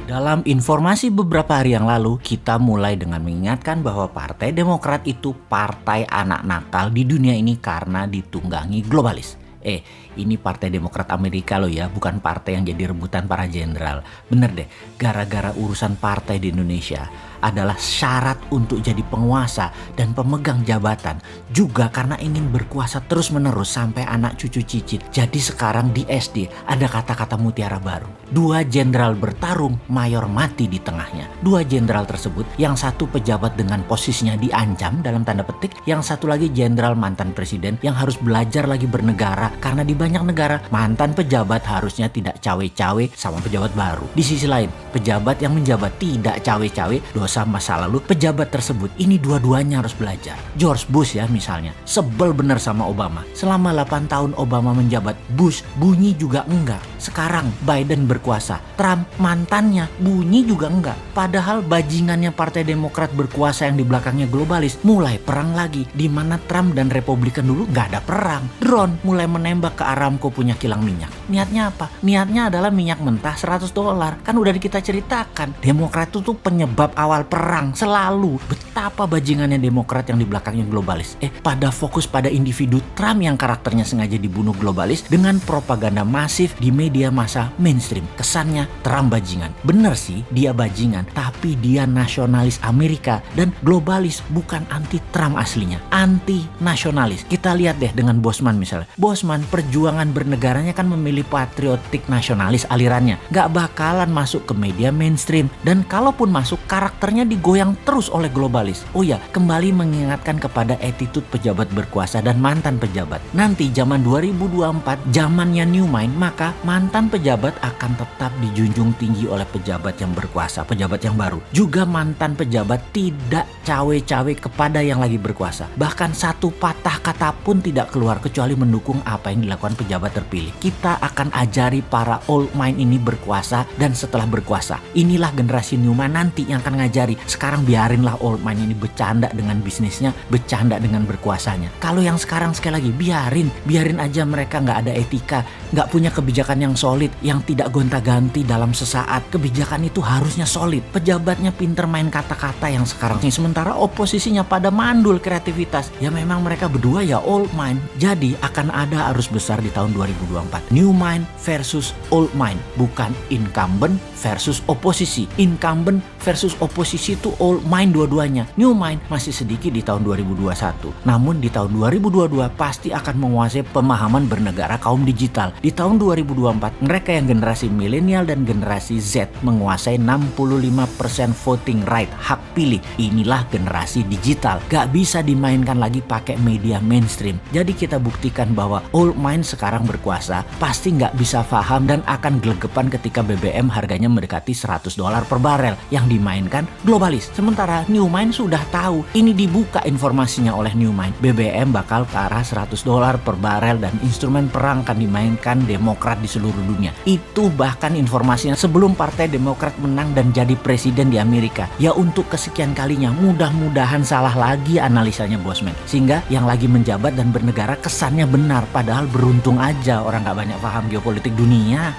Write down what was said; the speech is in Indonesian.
Dalam informasi beberapa hari yang lalu, kita mulai dengan mengingatkan bahwa Partai Demokrat itu partai anak nakal di dunia ini karena ditunggangi globalis. Ini Partai Demokrat Amerika loh ya, bukan partai yang jadi rebutan para jenderal. Bener deh, gara-gara urusan partai di Indonesia adalah syarat untuk jadi penguasa dan pemegang jabatan, juga karena ingin berkuasa terus-menerus sampai anak cucu cicit. Jadi sekarang di SD ada kata-kata mutiara baru. 2 jenderal bertarung, mayor mati di tengahnya. 2 jenderal tersebut, yang satu pejabat dengan posisinya diancam dalam tanda petik, yang satu lagi jenderal mantan presiden yang harus belajar lagi bernegara karena di banyak negara mantan pejabat harusnya tidak cawe-cawe sama pejabat baru. Di sisi lain, pejabat yang menjabat tidak cawe-cawe dosa masa lalu pejabat tersebut, ini dua-duanya harus belajar. George Bush ya misalnya, sebel bener sama Obama. Selama 8 tahun Obama menjabat, Bush bunyi juga enggak. Sekarang Biden berkuasa, Trump mantannya bunyi juga enggak. Padahal bajingannya Partai Demokrat berkuasa yang di belakangnya globalis mulai perang lagi, di mana Trump dan Republikan dulu nggak ada perang. Drone mulai menembak ke Aramco punya kilang minyak. Niatnya apa? Niatnya adalah minyak mentah $100. Kan udah kita ceritakan, Demokrat itu tuh penyebab awal perang selalu. Betapa bajingannya Demokrat yang di belakangnya globalis. Pada fokus pada individu Trump yang karakternya sengaja dibunuh globalis dengan propaganda masif di media massa mainstream. Kesannya Trump bajingan. Bener sih dia bajingan, tapi dia nasionalis Amerika dan globalis, bukan anti Trump aslinya. Anti nasionalis. Kita lihat deh dengan Bosman misalnya. Bosman perjuangan bernegaranya kan memilih patriotik nasionalis alirannya. Gak bakalan masuk ke media mainstream. Dan kalaupun masuk, karakternya digoyang terus oleh globalis. Oh ya, kembali mengingatkan kepada attitude pejabat berkuasa dan mantan pejabat. Nanti zaman 2024, zamannya new mind, maka mantan pejabat akan tetap dijunjung tinggi oleh pejabat yang berkuasa, pejabat yang baru. Juga mantan pejabat tidak cawe-cawe kepada yang lagi berkuasa. Bahkan satu patah kata pun tidak keluar kecuali mendukung apa yang dilakukan pejabat terpilih. Kita akan ajari para old mind ini berkuasa, dan setelah berkuasa, inilah generasi new mind nanti yang akan ngajari. Sekarang biarinlah old mind ini bercanda dengan bisnisnya, bercanda dengan berkuasanya. Kalau yang sekarang sekali lagi biarin aja mereka nggak ada etika, nggak punya kebijakan yang solid, yang tidak gonta-ganti dalam sesaat. Kebijakan itu harusnya solid. Pejabatnya pinter main kata-kata yang sekarang ini, sementara oposisinya pada mandul kreativitas. Ya memang mereka berdua ya old mind. Jadi akan ada arus besar di tahun 2024. New mind versus old mind, bukan incumbent versus oposisi. Incumbent versus oposisi itu old mind dua-duanya. New mind masih sedikit di tahun 2021. Namun di tahun 2022 pasti akan menguasai pemahaman bernegara kaum digital. Di tahun 2024 mereka yang generasi milenial dan generasi Z menguasai 65% voting right, hak pilih. Inilah generasi digital. Gak bisa dimainkan lagi pakai media mainstream. Jadi kita buktikan bahwa old mind sekarang berkuasa pasti gak bisa paham dan akan gelegepan ketika BBM harganya mendekati $100 per barel yang dimainkan globalis. Sementara new mind sudah tahu, ini dibuka informasinya oleh new mind, BBM bakal ke arah $100 per barel dan instrumen perang akan dimainkan Demokrat di seluruh dunia. Itu bahkan informasinya sebelum Partai Demokrat menang dan jadi presiden di Amerika. Ya untuk kesekian kalinya, mudah-mudahan salah lagi analisanya Bosman, sehingga yang lagi menjabat dan bernegara kesannya benar, padahal beruntung aja orang gak banyak paham geopolitik dunia.